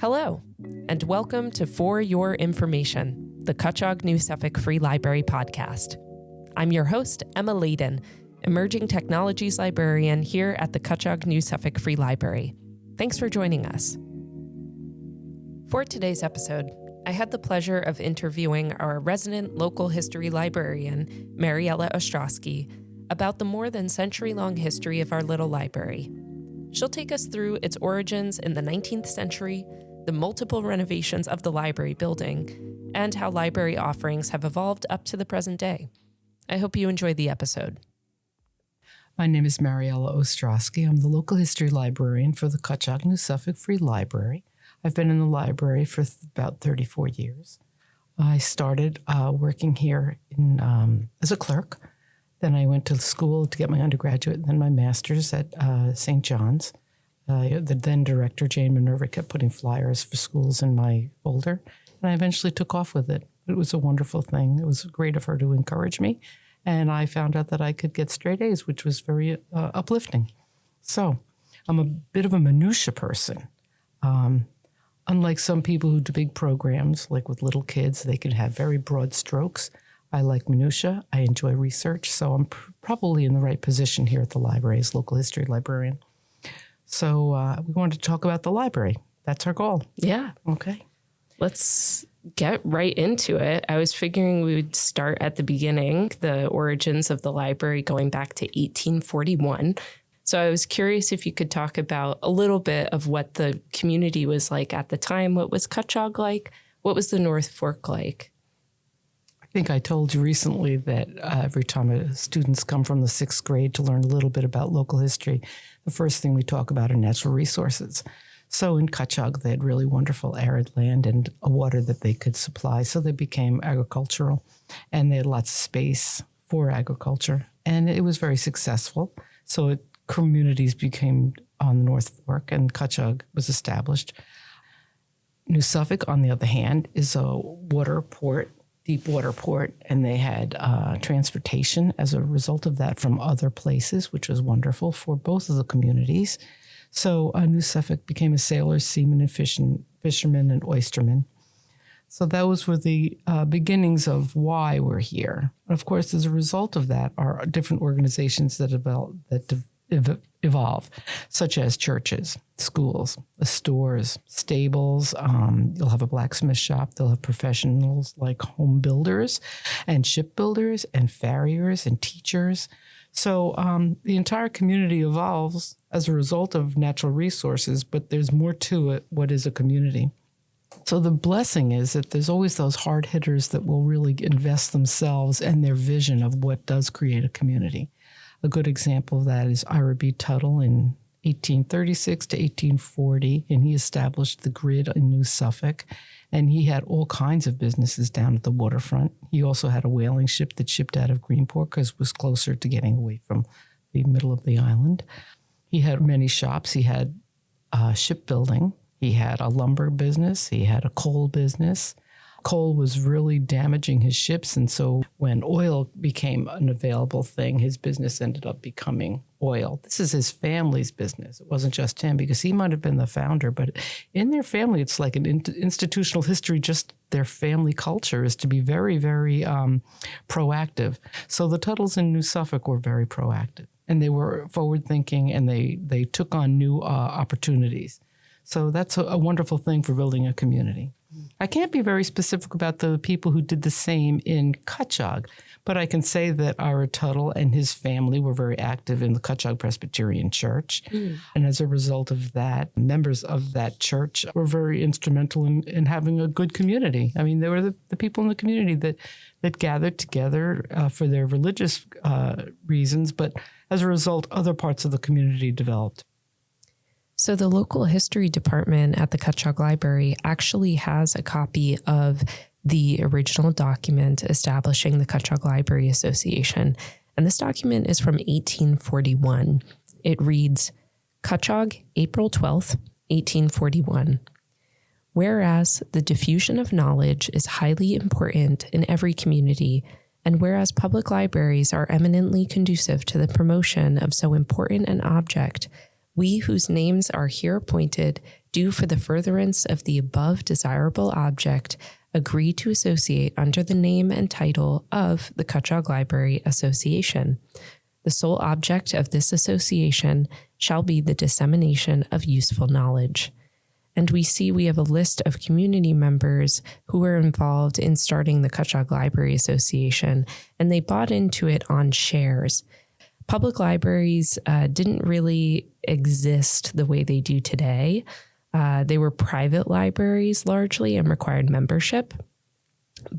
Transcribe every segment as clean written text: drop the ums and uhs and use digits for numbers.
Hello, and welcome to For Your Information, the Cutchogue New Suffolk Free Library podcast. I'm your host, Emma Layden, Emerging Technologies Librarian here at the Cutchogue New Suffolk Free Library. Thanks for joining us. For today's episode, I had the pleasure of interviewing our resident local history librarian, Mariella Ostroski, about the more than century-long history of our little library. She'll take us through its origins in the 19th century, the multiple renovations of the library building, and how library offerings have evolved up to the present day. I hope you enjoy the episode. My name is Mariella Ostroski. I'm the local history librarian for the Cutchogue New Suffolk Free Library. I've been in the library for about 34 years. I started working here as a clerk. Then I went to school to get my undergraduate and then my master's at St. John's. The then director, Jane Minerva, kept putting flyers for schools in my folder, and I eventually took off with it. It was a wonderful thing. It was great of her to encourage me, and I found out that I could get straight A's, which was very uplifting. So I'm a bit of a minutia person. Unlike some people who do big programs, like with little kids, they can have very broad strokes. I like minutia. I enjoy research, so I'm probably in the right position here at the library as local history librarian. So we wanted to talk about the library. That's our goal. Yeah. Okay. Let's get right into it. I was figuring we would start at the beginning, the origins of the library going back to 1841. So I was curious if you could talk about a little bit of what the community was like at the time. What was Cutchogue like? What was the North Fork like? I think I told you recently that every time students come from the 6th grade to learn a little bit about local history, the first thing we talk about are natural resources. So in Cutchogue, they had really wonderful arid land and a water that they could supply. So they became agricultural, and they had lots of space for agriculture. And it was very successful. So communities became on the North Fork, and Cutchogue was established. New Suffolk, on the other hand, is a water port, deep water port, and they had transportation as a result of that from other places, which was wonderful for both of the communities. So New Suffolk became a sailor, seaman, and fisherman, and oysterman. So those were the beginnings of why we're here. And of course, as a result of that, are different organizations that evolve, such as churches, schools, stores, stables. You'll have a blacksmith shop. They'll have professionals like home builders and shipbuilders and farriers and teachers. So the entire community evolves as a result of natural resources, but there's more to it. What is a community? So the blessing is that there's always those hard hitters that will really invest themselves and their vision of what does create a community. A good example of that is Ira B. Tuttle in 1836 to 1840, and he established the grid in New Suffolk, and he had all kinds of businesses down at the waterfront. He also had a whaling ship that shipped out of Greenport because it was closer to getting away from the middle of the island. He had many shops. He had shipbuilding. He had a lumber business. He had a coal business. Coal was really damaging his ships, and so when oil became an available thing, his business ended up becoming oil. This is his family's business. It wasn't just him, because he might have been the founder, but in their family, it's like an institutional history. Just their family culture is to be very, very proactive. So the Tuttles in New Suffolk were very proactive, and they were forward-thinking, and they took on new opportunities. So that's a wonderful thing for building a community. I can't be very specific about the people who did the same in Cutchogue, but I can say that Ira Tuttle and his family were very active in the Cutchogue Presbyterian Church. And as a result of that, members of that church were very instrumental in having a good community. I mean, they were the people in the community that gathered together for their religious reasons, but as a result, other parts of the community developed. So the local history department at the Cutchogue Library actually has a copy of the original document establishing the Cutchogue Library Association. And this document is from 1841. It reads, Cutchogue, April 12th, 1841. Whereas the diffusion of knowledge is highly important in every community, and whereas public libraries are eminently conducive to the promotion of so important an object, We whose names are here appointed do for the furtherance of the above desirable object agree to associate under the name and title of the Cutchogue Library Association. The sole object of this association shall be the dissemination of useful knowledge. And we have a list of community members who were involved in starting the Cutchogue Library Association, and they bought into it on shares. Public libraries didn't really exist the way they do today. They were private libraries largely and required membership.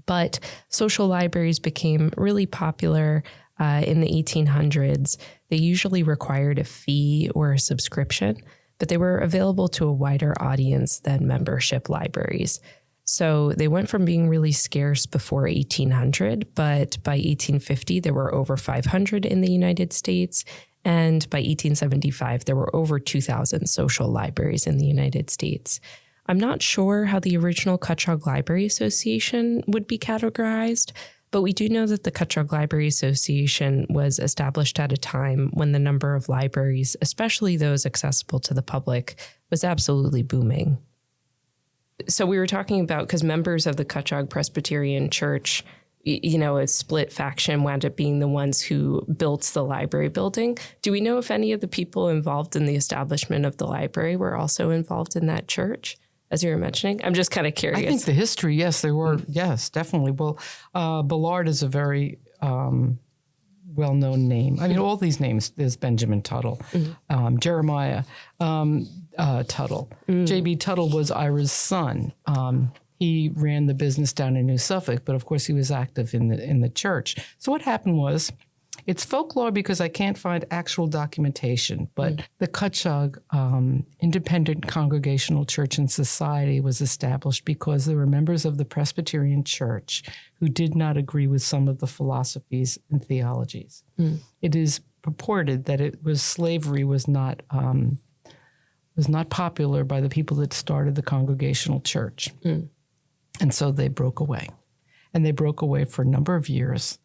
But social libraries became really popular in the 1800s. They usually required a fee or a subscription, but they were available to a wider audience than membership libraries. So they went from being really scarce before 1800, but by 1850, there were over 500 in the United States. And by 1875, there were over 2,000 social libraries in the United States. I'm not sure how the original Cutchogue Library Association would be categorized, but we do know that the Cutchogue Library Association was established at a time when the number of libraries, especially those accessible to the public, was absolutely booming. So we were talking about, because members of the Cutchogue Presbyterian Church, a split faction wound up being the ones who built the library building. Do we know if any of the people involved in the establishment of the library were also involved in that church, as you were mentioning? I'm just kind of curious. I think the history, yes, there were. Yes, definitely. Well, Ballard is a very well-known name. I mean, all these names, there's Benjamin Tuttle, Jeremiah Tuttle. J.B. Tuttle was Ira's son. He ran the business down in New Suffolk, but of course he was active in the church. So what happened was, it's folklore because I can't find actual documentation, but the Cutchogue Independent Congregational Church and Society was established because there were members of the Presbyterian Church who did not agree with some of the philosophies and theologies. It is purported that slavery was not popular by the people that started the Congregational Church. And so they broke away. And they broke away for a number of years.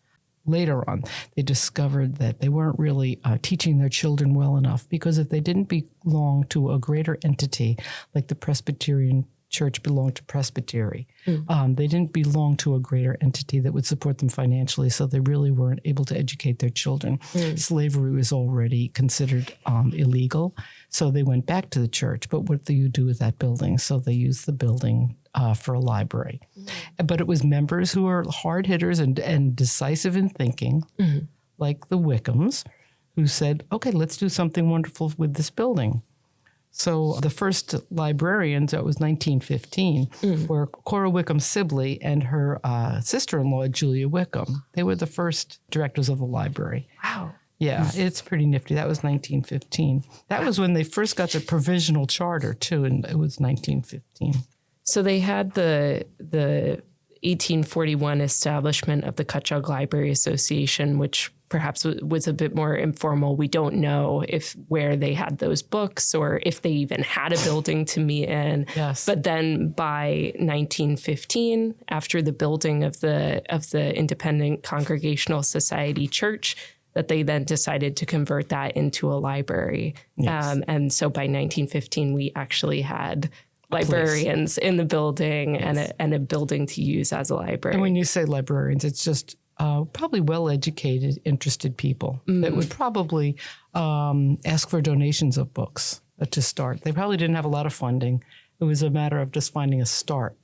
Later on, they discovered that they weren't really teaching their children well enough, because if they didn't belong to a greater entity, like the Presbyterian Church belonged to Presbytery, they didn't belong to a greater entity that would support them financially, so they really weren't able to educate their children. Slavery was already considered illegal, so they went back to the church. But what do you do with that building? So they used the building for a library. But it was members who were hard hitters and decisive in thinking, like the Wickhams, who said, okay, let's do something wonderful with this building. So the first librarians, that was 1915, were Cora Wickham Sibley and her sister-in-law, Julia Wickham. They were the first directors of the library. Wow. Yeah, it's pretty nifty. That was 1915. That was when they first got the provisional charter, too, and it was 1915. So they had the 1841 establishment of the Cutchogue Library Association, which perhaps was a bit more informal. We don't know where they had those books or if they even had a building to meet in. Yes. But then by 1915, after the building of the Independent Congregational Society Church, that they then decided to convert that into a library. Yes. And so by 1915, we actually had librarians in the building, yes, and a building to use as a library. And when you say librarians, it's just probably well-educated, interested people that would probably ask for donations of books to start. They probably didn't have a lot of funding. It was a matter of just finding a start.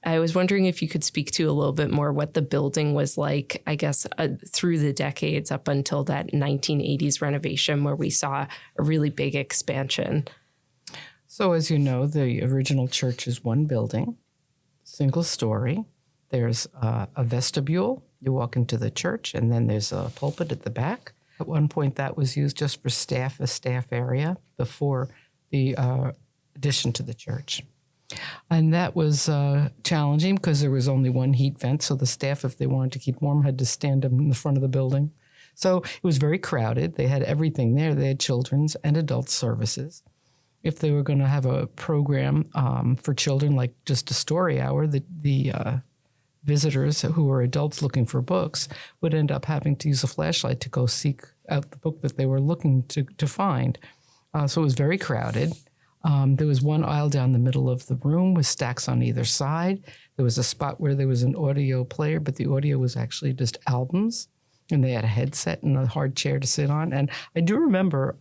I was wondering if you could speak to a little bit more what the building was like, I guess, through the decades up until that 1980s renovation where we saw a really big expansion. So as you know, the original church is one building, single story. There's a vestibule. You walk into the church, and then there's a pulpit at the back. At one point, that was used just for staff, a staff area, before the addition to the church. And that was challenging because there was only one heat vent, so the staff, if they wanted to keep warm, had to stand in the front of the building. So it was very crowded. They had everything there. They had children's and adult services. If they were going to have a program for children, like just a story hour, the visitors who were adults looking for books would end up having to use a flashlight to go seek out the book that they were looking to find. So it was very crowded. There was one aisle down the middle of the room with stacks on either side. There was a spot where there was an audio player, but the audio was actually just albums. And they had a headset and a hard chair to sit on. And I do remember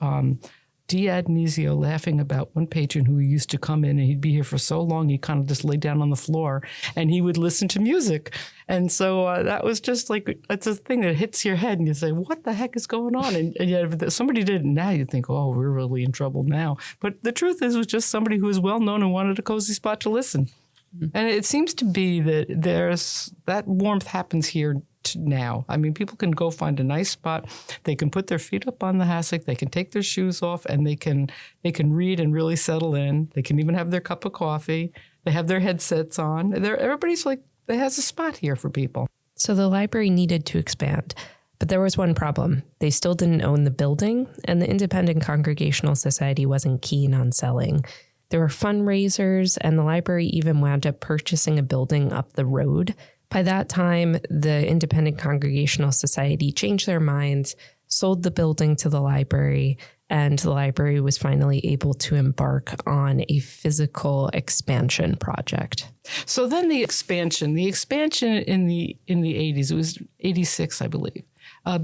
D'Adonisio laughing about one patron who used to come in and he'd be here for so long, he kind of just lay down on the floor and he would listen to music. And so that was just like, it's a thing that hits your head and you say, what the heck is going on? And yet if somebody did it now, you'd think, oh, we're really in trouble now. But the truth is, it was just somebody who was well known and wanted a cozy spot to listen. Mm-hmm. And it seems to be that that warmth happens here now. I mean, people can go find a nice spot. They can put their feet up on the hassock. They can take their shoes off and they can read and really settle in. They can even have their cup of coffee. They have their headsets on. Everybody's like, it has a spot here for people. So the library needed to expand, but there was one problem. They still didn't own the building, and the Independent Congregational Society wasn't keen on selling. There were fundraisers, and the library even wound up purchasing a building up the road. By that time, the Independent Congregational Society changed their minds, sold the building to the library, and the library was finally able to embark on a physical expansion project. So then the expansion in the 80s, it was 86, I believe.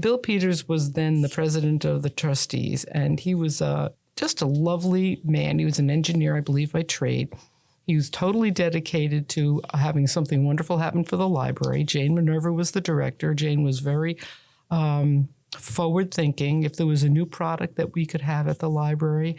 Bill Peters was then the president of the trustees, and he was just a lovely man. He was an engineer, I believe, by trade. He was totally dedicated to having something wonderful happen for the library. Jane Minerva was the director. Jane was very forward-thinking. If there was a new product that we could have at the library,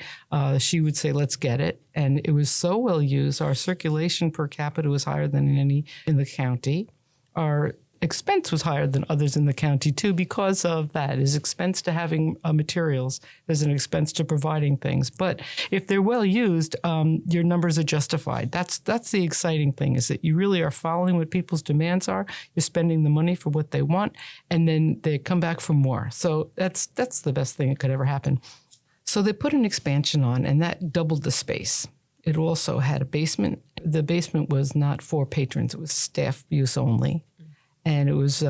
she would say, let's get it. And it was so well used. Our circulation per capita was higher than any in the county. Our expense was higher than others in the county, too, because of that. There's expense to having materials. There's an expense to providing things. But if they're well used, your numbers are justified. That's the exciting thing, is that you really are following what people's demands are. You're spending the money for what they want, and then they come back for more. So that's the best thing that could ever happen. So they put an expansion on, and that doubled the space. It also had a basement. The basement was not for patrons. It was staff use only. And it was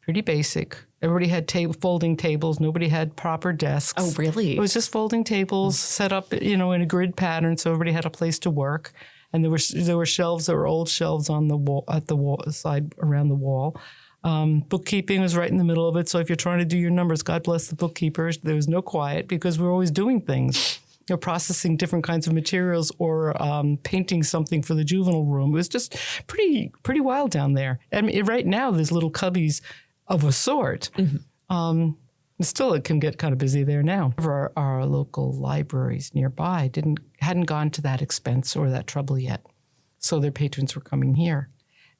pretty basic. Everybody had folding tables. Nobody had proper desks. Oh, really? It was just folding tables set up, in a grid pattern, so everybody had a place to work. And there were shelves. There were old shelves on the wall, at the wall side around the wall. Bookkeeping was right in the middle of it. So if you're trying to do your numbers, God bless the bookkeepers. There was no quiet because we're always doing things. Or processing different kinds of materials, or painting something for the juvenile room. It was just pretty wild down there. I mean, right now there's little cubbies of a sort. Mm-hmm. Still, it can get kind of busy there now. Our local libraries nearby hadn't gone to that expense or that trouble yet, so their patrons were coming here,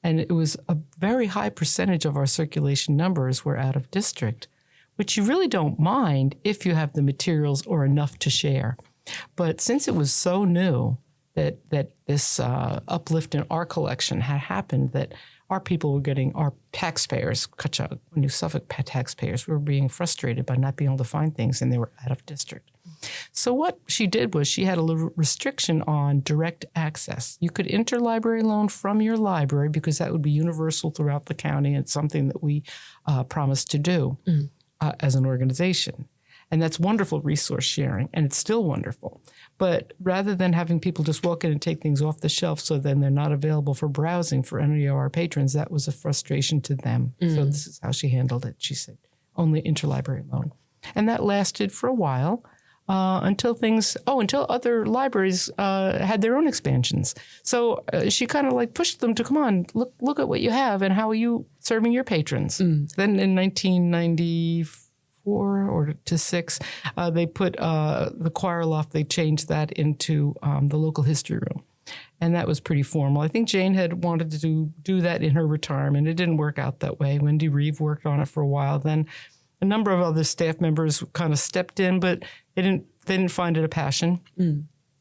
and it was a very high percentage of our circulation numbers were out of district, which you really don't mind if you have the materials or enough to share. But since it was so new that this uplift in our collection had happened, that our people were getting, our taxpayers, Cutchogue, New Suffolk taxpayers, were being frustrated by not being able to find things, and they were out of district. So what she did was she had a little restriction on direct access. You could interlibrary loan from your library because that would be universal throughout the county. It's something that we promised to do as an organization. And that's wonderful resource sharing, and it's still wonderful. But rather than having people just walk in and take things off the shelf so then they're not available for browsing for any of our patrons, that was a frustration to them. So this is how she handled it. She said, only interlibrary loan. And that lasted for a while until other libraries had their own expansions. So she kind of like pushed them to, come on, look at what you have and how are you serving your patrons. Then in 1994, or to 6, they put the choir loft, they changed that into the local history room. And that was pretty formal. I think Jane had wanted to do that in her retirement. It didn't work out that way. Wendy Reeve worked on it for a while. Then a number of other staff members kind of stepped in, but they didn't find it a passion.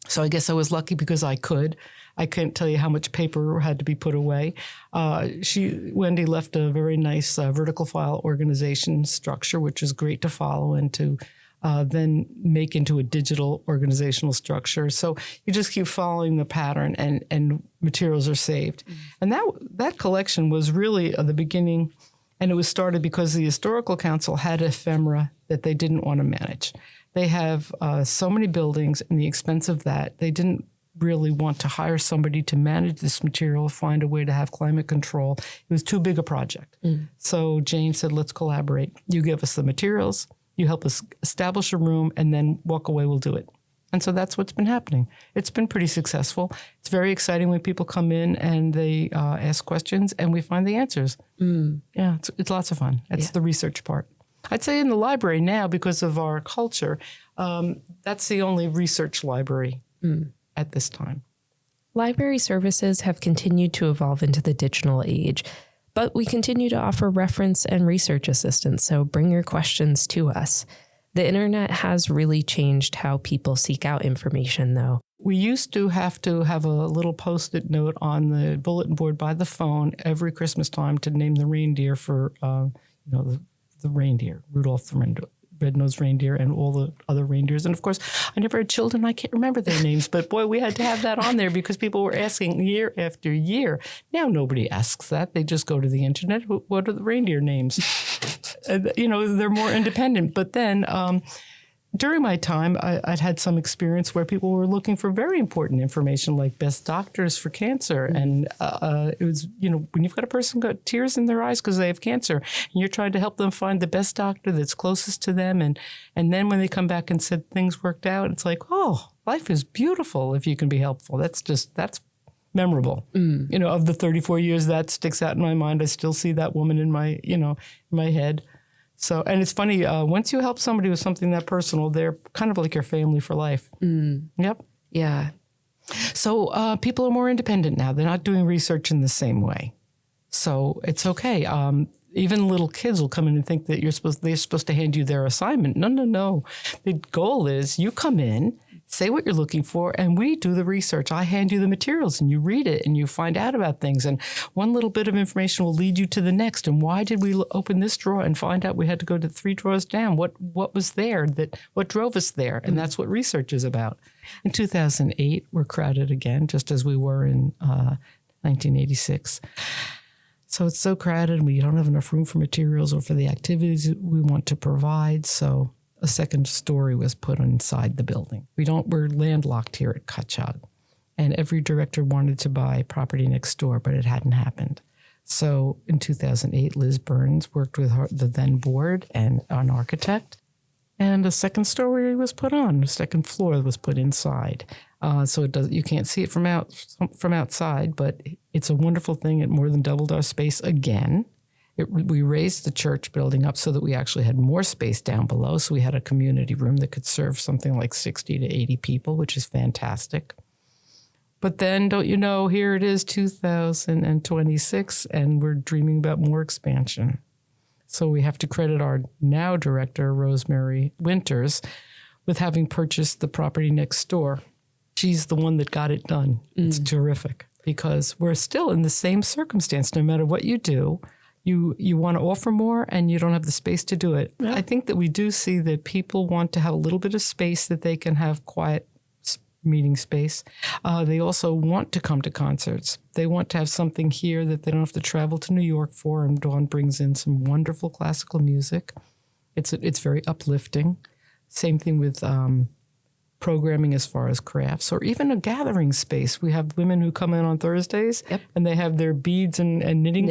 So I guess I was lucky because I could. I couldn't tell you how much paper had to be put away. Wendy left a very nice vertical file organization structure, which is great to follow and to then make into a digital organizational structure. So you just keep following the pattern and materials are saved. And that collection was really the beginning, and it was started because the Historical Council had ephemera that they didn't want to manage. They have so many buildings, and the expense of that, they didn't really want to hire somebody to manage this material, find a way to have climate control. It was too big a project. So Jane said, let's collaborate. You give us the materials, you help us establish a room, and then walk away, we'll do it. And so that's what's been happening. It's been pretty successful. It's very exciting when people come in and they ask questions and we find the answers. Yeah, it's lots of fun. That's the research part. I'd say in the library now, because of our culture, that's the only research library at this time. Library services have continued to evolve into the digital age, but we continue to offer reference and research assistance, so bring your questions to us. The internet has really changed how people seek out information, though. We used to have a little Post-it note on the bulletin board by the phone every Christmas time to name the reindeer for, the reindeer, Rudolph the red-nosed reindeer and all the other reindeers. And of course, I never had children. I can't remember their names. But boy, we had to have that on there because people were asking year after year. Now nobody asks that. They just go to the internet. What are the reindeer names? They're more independent. But then during my time, I'd had some experience where people were looking for very important information like best doctors for cancer. And it was, when you've got a person got tears in their eyes because they have cancer and you're trying to help them find the best doctor that's closest to them. And then when they come back and said things worked out, it's like, oh, life is beautiful if you can be helpful. That's memorable. Of the 34 years that sticks out in my mind, I still see that woman in my head. So, and it's funny, once you help somebody with something that personal, they're kind of like your family for life. Yep. Yeah. So people are more independent now. They're not doing research in the same way. So it's okay. Even little kids will come in and think that they're supposed to hand you their assignment. No. The goal is you come in, say what you're looking for, and we do the research. I hand you the materials, and you read it, and you find out about things. And one little bit of information will lead you to the next. And why did we open this drawer and find out we had to go to 3 drawers down? What was there? What drove us there? And that's what research is about. In 2008, we're crowded again, just as we were in 1986. So it's so crowded, and we don't have enough room for materials or for the activities we want to provide. So a second story was put inside the building. We're landlocked here at Cutchogue, and every director wanted to buy property next door, but it hadn't happened. So in 2008, Liz Burns worked with the then board and an architect, and a second story was put on. The second floor was put inside. So you can't see it from outside, but it's a wonderful thing. It more than doubled our space again. We raised the church building up so that we actually had more space down below. So we had a community room that could serve something like 60 to 80 people, which is fantastic. But then, don't you know, here it is 2026, and we're dreaming about more expansion. So we have to credit our now director, Rosemary Winters, with having purchased the property next door. She's the one that got it done. It's terrific because we're still in the same circumstance. No matter what you do, you want to offer more and you don't have the space to do it. Yeah. I think that we do see that people want to have a little bit of space that they can have quiet meeting space. They also want to come to concerts. They want to have something here that they don't have to travel to New York for. And Dawn brings in some wonderful classical music. It's very uplifting. Same thing with programming as far as crafts or even a gathering space. We have women who come in on Thursdays and they have their beads and knitting.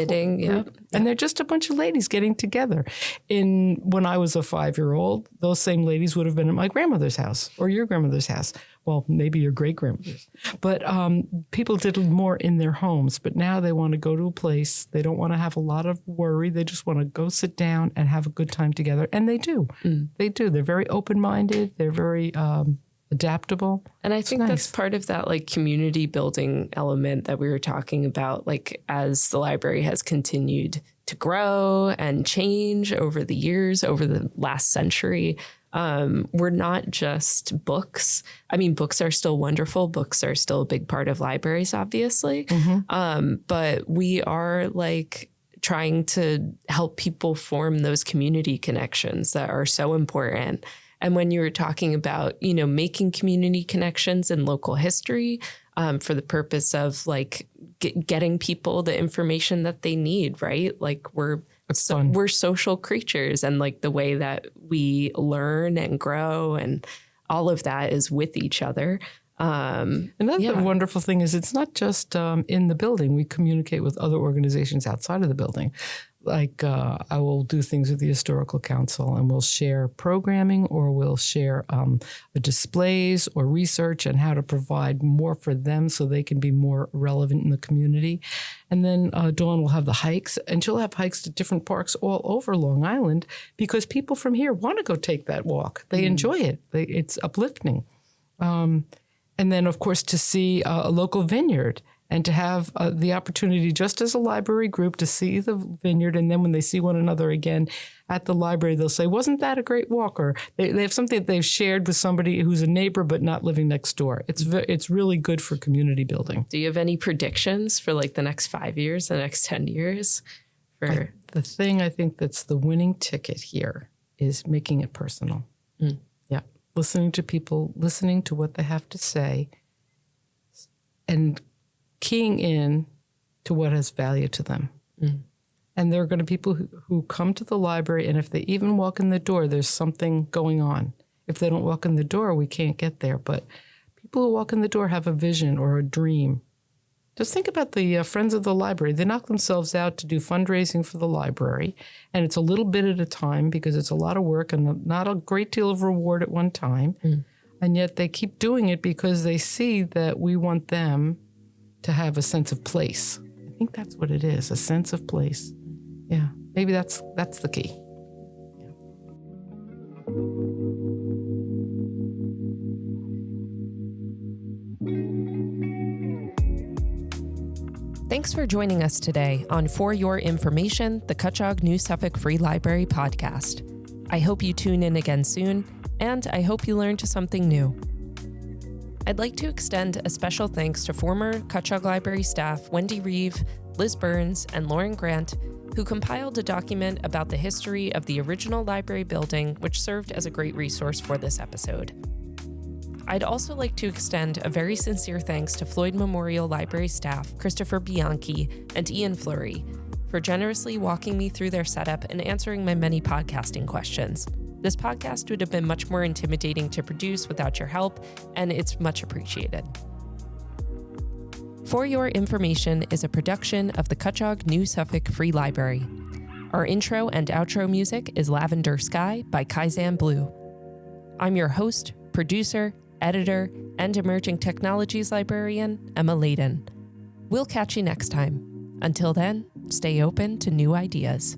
And they're just a bunch of ladies getting together. When I was a 5-year-old, those same ladies would have been at my grandmother's house or your grandmother's house. Well, maybe your great-grandmother's. But people did more in their homes. But now they want to go to a place. They don't want to have a lot of worry. They just want to go sit down and have a good time together. And they do. They do. They're very open-minded. They're very adaptable. And I think that's part of that like community building element that we were talking about, like as the library has continued to grow and change over the years, over the last century. We're not just books. I mean, books are still wonderful. Books are still a big part of libraries, obviously. But we are like trying to help people form those community connections that are so important. And when you were talking about, you know, making community connections in local history for the purpose of like getting people the information that they need, right? Like we're It's fun. We're social creatures, and like the way that we learn and grow and all of that is with each other. Another wonderful thing is it's not just in the building. We communicate with other organizations outside of the building. Like I will do things with the Historical Council, and we'll share programming, or we'll share displays or research and how to provide more for them so they can be more relevant in the community. And then Dawn will have the hikes, and she'll have hikes to different parks all over Long Island because people from here want to go take that walk. They enjoy it. It's uplifting. And then, of course, to see a local vineyard and to have the opportunity, just as a library group, to see the vineyard. And then when they see one another again at the library, they'll say, wasn't that a great walk? Or they have something that they've shared with somebody who's a neighbor but not living next door. It's really good for community building. Do you have any predictions for like the next 5 years, the next 10 years? The thing I think that's the winning ticket here is making it personal. Yeah. Listening to people, listening to what they have to say, and keying in to what has value to them. And there are going to be people who come to the library, and if they even walk in the door, there's something going on. If they don't walk in the door, we can't get there. But people who walk in the door have a vision or a dream. Just think about the Friends of the Library. They knock themselves out to do fundraising for the library, and it's a little bit at a time because it's a lot of work and not a great deal of reward at one time. And yet they keep doing it because they see that we want them to have a sense of place. I think that's what it is, a sense of place. Yeah, maybe that's the key. Thanks for joining us today on For Your Information, the Cutchogue New Suffolk Free Library podcast. I hope you tune in again soon, and I hope you learned something new. I'd like to extend a special thanks to former Cutchogue Library staff Wendy Reeve, Liz Burns, and Lauren Grant, who compiled a document about the history of the original library building, which served as a great resource for this episode. I'd also like to extend a very sincere thanks to Floyd Memorial Library staff Christopher Bianchi and Ian Fleury for generously walking me through their setup and answering my many podcasting questions. This podcast would have been much more intimidating to produce without your help, and it's much appreciated. For Your Information is a production of the Cutchogue New Suffolk Free Library. Our intro and outro music is Lavender Sky by Kaizan Blue. I'm your host, producer, editor, and emerging technologies librarian, Emma Layden. We'll catch you next time. Until then, stay open to new ideas.